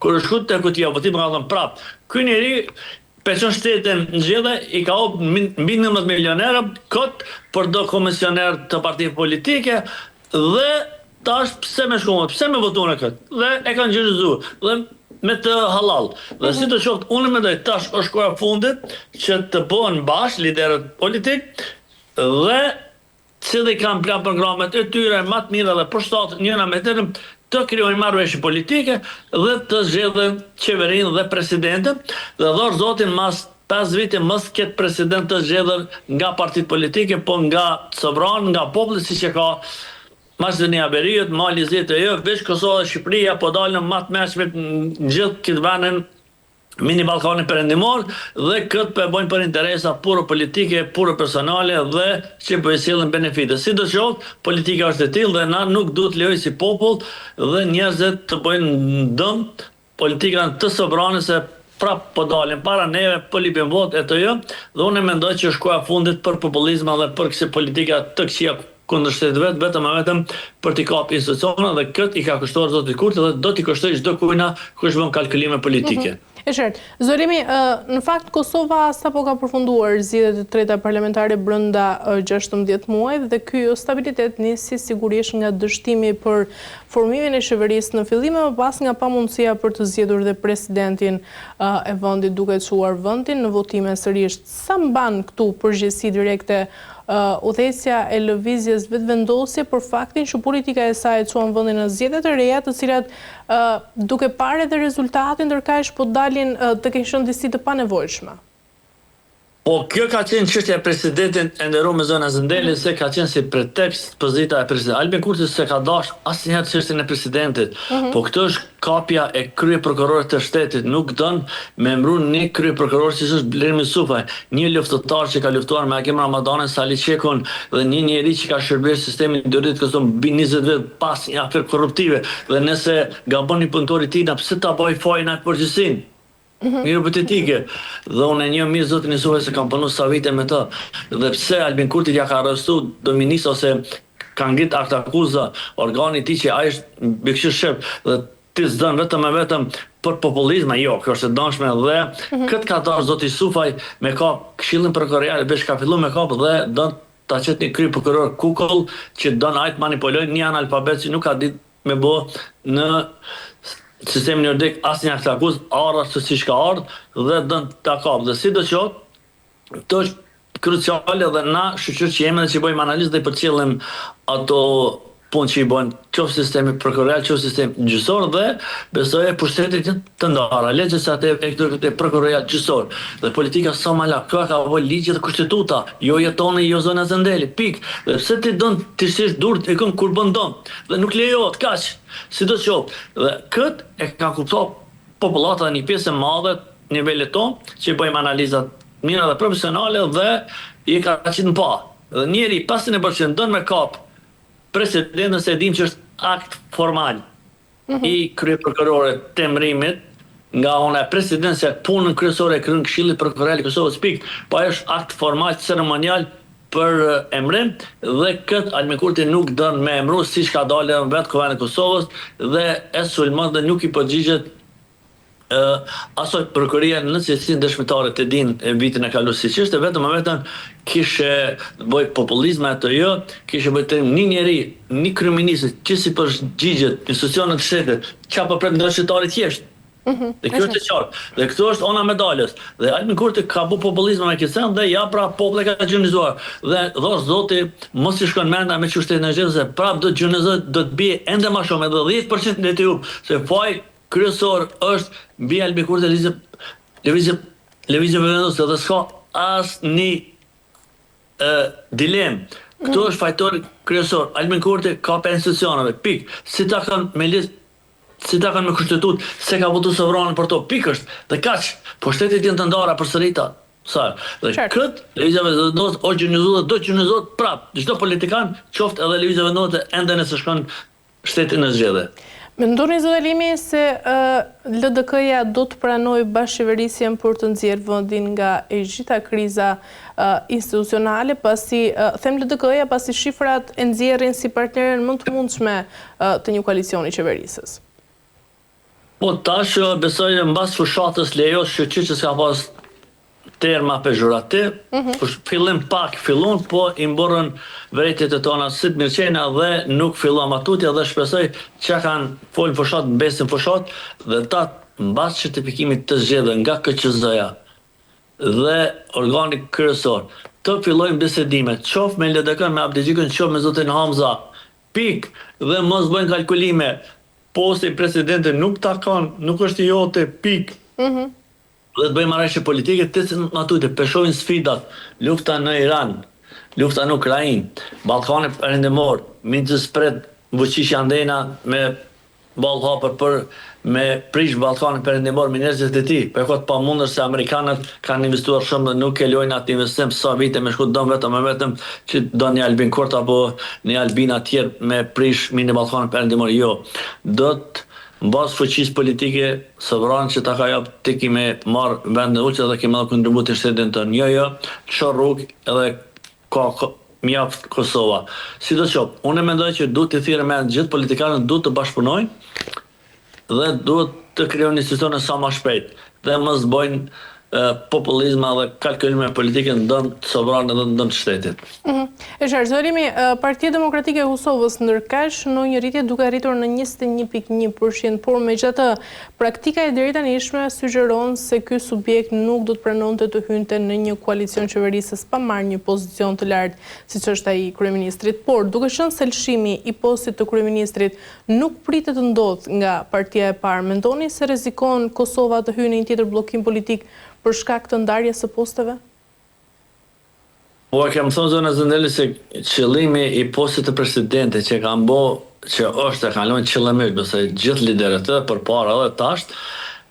kur është shkuar te kutia votim ka thënë prap, ky njeri pension shtetin në zgjedhje i ka hop mbi 19 milionerë kot për do komisioner të partive politike dhe tash pse më shkon, pse më votuan kët. Dhe e kanë gjyzuar. Dhe me të halal. Dhe si të qoftë, unë mendoj tash është koha e fundit që të bëhen bashkë liderët politik dhe cili kanë plan programet e tyre më të mira dhe për shtatë njëra me tjetrën të krijojnë marrëveshje politike dhe të zgjedhin qeverinë dhe presidentin dhe dhor zotin mas 5 vite mos ketë president të zgjedhur nga partitë politike, po nga sovran, nga populli siç e ka Maqedonia e Veriut, Mali i Zi të veç Kosova dhe Shqipëria po dalën më të mëshme në gjithë këtë vendin mini Ballkanin perëndimor dhe këtë po e bojnë për interesa puro politike, puro personale dhe që po i sjellin benefite. Sidoqoftë, politika është e tillë dhe na nuk duhet lejoj si popull dhe njerëzit të bëjnë dëm politikën të sovranës se prap po dalin para neve, po lipin votë e të jo, dhe unë mendoj që është koha e fundit për populizma dhe për kësi politika të këqija kundër shtetit vetëm për t'i kap institucionet dhe këtë i ka kushtuar zotit Kurti dhe do t'i kushtoj çdo kujna kush bën kalkulime politike. E qartë. Zorimi, në fakt Kosova sapo ka përfunduar zgjedhjet e treta parlamentare brenda 16 muajve dhe ky stabilitet nisi sigurisht nga dështimi për formimin e qeverisë në fillim e më pas nga pamundësia për të zgjedhur dhe presidentin e vendit duke çuar vendin në votime sërish. Sa mban këtu përgjegjësi direkte udhëheqja e lëvizjes vetëvendosje për faktin që politika e saj çuan vendin në zgjedhjet e reja, të cilat duke parë edhe rezultatin ndërkaq po dalin të kenë qenë disi të panevojshme. Po kjo ka qenë çështja e presidentit e nderuar me zona Zëndeli se ka qenë si pretekst pozita e presidentit. Albin Kurti se ka dash asnjëherë çështjen e presidentit. Po këtë është kapja e kryeprokurorit të shtetit, nuk don me emëruar një kryeprokuror si është Blermi Sufaj, një luftëtar që ka luftuar me Hakim Ramadanin, Sali Çekun dhe një njeri që ka shërbyer sistemin dërit Kosovë mbi 20 vjet pas një afer korruptive dhe nëse gabon një punëtor i tij, pse ta bëj fajin atë përgjithësinë? Një hipotetike. Dhe unë e një mirë zotin Isufaj se kam punu sa vite me të. Dhe pse Albin Kurti ja ka arrestu dominist ose ka ngrit akt akuza organi ti që ai është mbikëqyrë shep dhe ti s'dën vetëm për populizma, jo, kjo është e dëmshme dhe këtë ka thënë zoti Isufaj me kap këshillin prokurorial, veç ka filluar me kap dhe don ta çet një kryeprokuror kukull që don ai të manipulojë një analfabet që nuk ka ditë me bë në sistemin juridik asnjë akt akuz, ardha se siç ka ardhur dhe dën ta kap. Dhe sidoqoftë, të është kruciale dhe na shoqëri që jemi dhe që bëjmë analizë dhe përcjellim ato punë që i bën qoftë sistemi prokurorial, qoftë sistemi gjyqësor dhe besoj e pushtetit të ndara, legjislativ e prokurorial gjyqësor dhe politika somala, kjo ka vënë ligje dhe kushtetuta, jo jetoni, jo zona Zëndeli, pik. Dhe pse ti don të shish durt e kën kur bën dom dhe nuk lejohet kaq. Sidoqoftë, dhe kët e ka kuptuar popullata dhe një pjesë e madhe të nivelit tonë që bëjmë analizat mira dhe profesionale dhe i ka qitë në pa. Dhe njeri pasi në përqen dën me kap presidentën se dim që është akt formal i kryeprokurorit të emërimit nga ona presidencia punën kryesore e kryen Këshilli Prokurorial i Kosovës pik, po është akt formal ceremonial për emërim dhe këtë Albin Kurti nuk dën me emëru siç ka dalë vetë Kuvendit e Kosovës dhe e sulmon dhe nuk i përgjigjet asoj prokuria në cilësinë dëshmitare të din vitin e kaluar siç ishte, vetëm kishe bëj populizme atë jo, kishe bëj një njeri, një kryeminist që si përgjigjet institucionet të shtetit, çka po pret nga qytetari thjesht. Dhe kjo është e qartë. Dhe këtu është ona medaljes. Dhe Albin Kurti ka bu populizme me kësën dhe ja pra populli ka gjinizuar. Dhe dhosh zoti mos i shkon menda me çështën e zgjedhjes se prap do të gjinizoj, do të bie ende më shumë edhe 10% në YouTube, se faj kryesor është mbi Albin Kurti lëvizje vendosë dhe s'ka asnjë dilemë. Këtu është fajtori kryesor. Albin Kurti ka për institucioneve, pik. Si ta kanë me listë, si ta kanë me kushtetut, se ka votu sovranën për to, pik është. Dhe kaq, po shtetit jenë të ndara për sërita. Sa? Dhe këtë lëvizje vendosë o gjinizuar dhe do gjinizuar prap. Çdo politikan qoftë edhe lëvizje vendosë ende nëse shkon shtetin në zgjedhje. Mendoni zoti Limi se LDK-ja do të pranojë bashkëqeverisjen për të nxjerrë vendin nga e gjitha kriza institucionale, pasi them LDK-ja pasi shifrat e nxjerrin si partnerën më të mundshme të një koalicioni qeverisës? Po tash besoj mbas fushatës lejos që s'ka pas terma pejorativ, fillim pak fillon, po i mborën vërejtjet e tona si të mirëqena dhe nuk fillon atutje dhe shpresoj që kanë folën fushat, mbesin fushat dhe ta mbas certifikimit të zgjedhur nga KQZ-ja dhe organi kryesor, të fillojnë bisedimet, qof me LDK, me Abdigjikën, qof me zotin Hamza, pik, dhe mos bëjnë kalkulime, posti presidentit nuk takon, nuk është i jote, pik, dhe të bëjmë marrëveshje politike të cilën atutje peshojnë sfidat, lufta në Iran, lufta në Ukrainë, Ballkani Perëndimor, midis pret fuqish andena me ball hapur për me prish Ballkanin Perëndimor me njerëzit e tij. Për këtë pamundër se amerikanët kanë investuar shumë dhe nuk e lojnë atë investim sa vite me shku don vetëm që do një Albin Kurti apo një Albina tjerë me prish mini Ballkanin Perëndimor. Jo. Do të mbas fuqisë politike sovran që ta ka jap ti kime marr vendin uçi dhe kime kontribut të shtetin tonë. Jo, ço rrugë edhe ka mjaft Kosova. Sidoqoftë, unë mendoj që duhet të thirrë me gjithë politikanët duhet të bashkëpunojnë dhe duhet të krijojnë institucione sa më shpejt dhe mos bëjnë populizma dhe kalkulime politike ndën sovran edhe ndën shtetit. E qartë, zërimi, Partia Demokratike e Kosovës ndërkash në një rritje duke arritur në 21.1%, por megjithatë praktika e deri tanishme sugjeron se ky subjekt nuk do të pranonte të hynte në një koalicion qeverisës pa marrë një pozicion të lartë, siç është ai i kryeministrit. Por duke qenë se lëshimi i postit të kryeministrit nuk pritet të ndodhë nga partia e parë, mendoni se rrezikon Kosova të hyjë në një tjetër bllokim politik për shkak të ndarjes së posteve? Po e kam thonë zona Zëndeli se qëllimi i postit të presidentit që kanë bo, që është e kanë lojnë qëllimisht, bëse gjithë liderët të për para dhe tasht,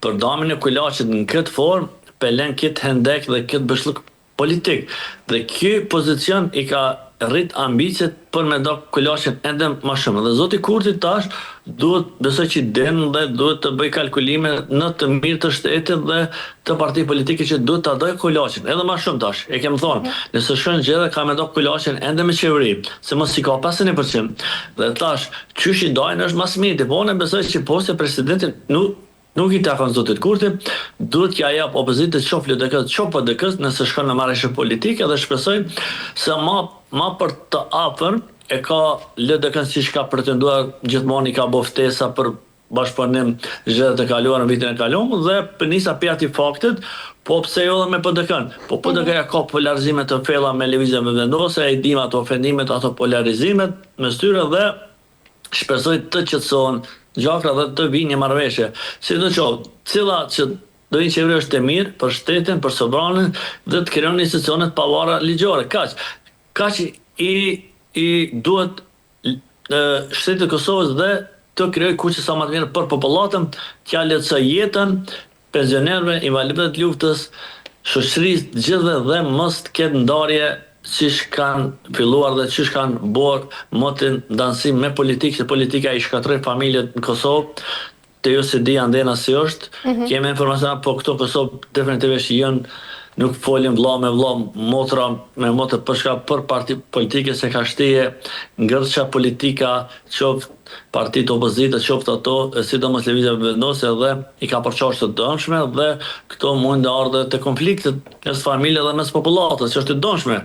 për damin e Kulaqit në këtë formë, pelen këtë hendek dhe këtë bëshluk politik. Dhe ky pozicion i ka rrit ambicet për me do Kulaqin ende më shumë. Dhe zoti Kurti tash duhet besoj që den dhe duhet të bëj kalkulime në të mirë të shtetit dhe të parti politike që duhet të dojë Kulaqin. Edhe më shumë tash, e kem thonë, nëse shën gjë ka me do Kulaqin ende me qeveri, se mos si ka 50%. Dhe tash, qysh i dojnë është mas miti, po unë besoj që posti presidentit nuk i takon zotit Kurti, duhet kja jap opozitit qof LDK, qof PDK nëse shkon në marrëveshje politike dhe shpresoj se ma për të afër e ka LDK si ka pretenduar gjithmonë i ka bo ftesa për bashkëpunim zgjedhjet e kaluara në vitin e kaluar dhe pënisa pjati faktit, po pse jo dhe me PDK-n. Po PDK-ja ka polarizime të fella me lëvizjeve vendose, e dim ato ofendimet, ato polarizimet me styre dhe shpresoj të qetësohen gjakra dhe të vinë një marrëveshje. Sidoqoftë, cila që do një qeveri është e mirë për shtetin, për sobranin dhe të krijon institucionet pavara ligjore. Kaq i duhet shtetit të Kosovës dhe të krijojë kuqe sa më të mirë për popullatën, t'ja lehtësoj jetën pensionerëve, invalidëve të luftës, shoqërisë gjithëve dhe mos të ketë ndarje qish kanë filluar dhe qish kanë bërë motin dansim me politikë, se politika i shkatroj familjet në Kosovë, të jo se di andena si është, kemi informacion, po këto Kosovë definitivisht jënë, nuk folin vlla me vlla, motra me motra për parti politike se ka shtije ngërça politika, qoftë partitë opozita, qoftë ato, sidomos lëvizjeve vendose dhe i ka përqarë të dëmshme dhe këto mund të ardhe të konfliktet mes familje dhe mes popullatës, që është të dëmshme.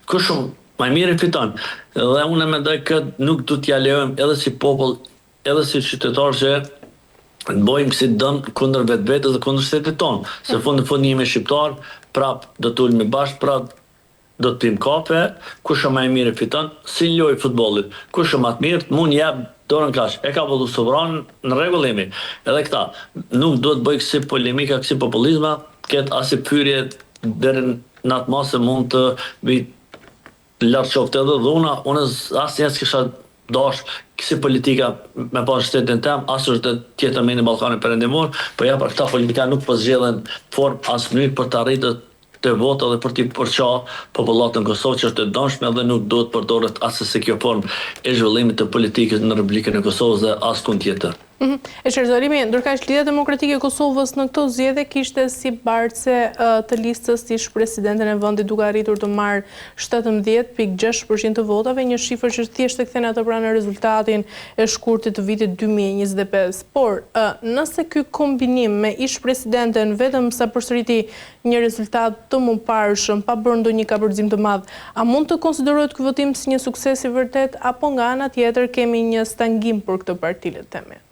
Kush shumë, më mirë fiton. Dhe unë mendoj këtë nuk du t'ja lejojmë edhe si popull, edhe si qytetarë që të bojmë si dëm kundër vetvetes dhe kundër shtetit tonë. Se fund një jemi shqiptar, prap do të ulmi bashkë, prap do të pim kafe, kush më e mirë fiton, si lojë futbollit. Kush më atë mirë, mund jap dorën kash. E ka vëllu sovran në rregullimi. Edhe këta, nuk do të bëj kësi polemika, kësi populizma, këtë asi pyrje deri në atë masë mund të vi lartë qofte edhe dhuna, unë asë njësë kisha dash kësi politika me pas shtetin tem, asë është tjetër me në Ballkanin Perëndimor, po ja për këta politika nuk po zgjedhen form asë mënyrë për të arritur të vota dhe për t'i përqa popullatën Kosovë që është e dëmshme dhe nuk do të përdoret asë se kjo form e zhvillimit të politikës në Republikën e Kosovës dhe asë kund tjetër. E Zolimi, ndërkaq Lidia Demokratike e Kosovës në këto zgjedhje kishte si bartse të listës ish presidenten e vendit duke arritur të marrë 17.6% të votave, një shifër që thjesht e kthen atë pranë rezultatin e shkurtit të vitit 2025. Por, nëse ky kombinim me ish presidenten vetëm sa përsëriti një rezultat të mundparshëm, pa bërë ndonjë kapërcim të madh, a mund të konsiderohet ky votim si një sukses i vërtet apo nga ana tjetër kemi një stangim për këtë parti, le të themi?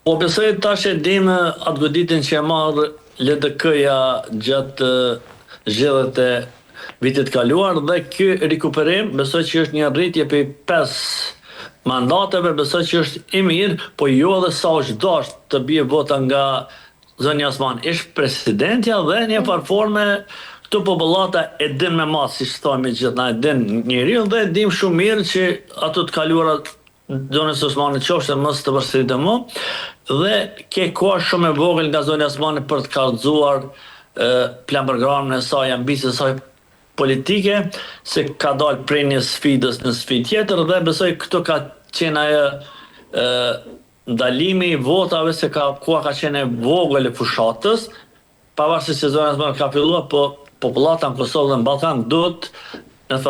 Po besoj tash e dim atë goditin që e marrë LDK-ja gjatë zgjedhjeve të vitit kaluar dhe ky rikuperim besoj që është një rritje për 5 mandateve, besoj që është i mirë, po jo edhe sa është dashur të bie vota nga zënia Osman, ish presidentja dhe një farforme këto popullata e din me mas, si thojmë gjithna, e din njeriu dhe e dim shumë mirë që ato të kaluarat zonës Osmani qofshte mos të përsëritet më dhe ke kohë shumë e vogël nga zona Osmani për të kallëzuar plan programin e saj, ambicën e saj politike, se ka dalë prej një sfidës në sfidë tjetër dhe besoj këto ka qenë ajo ndalimi i votave, se koha ka qenë e vogël e fushatës, pavarësisht se zona Osmani ka filluar, po popullata në Kosovë dhe në Ballkan duhet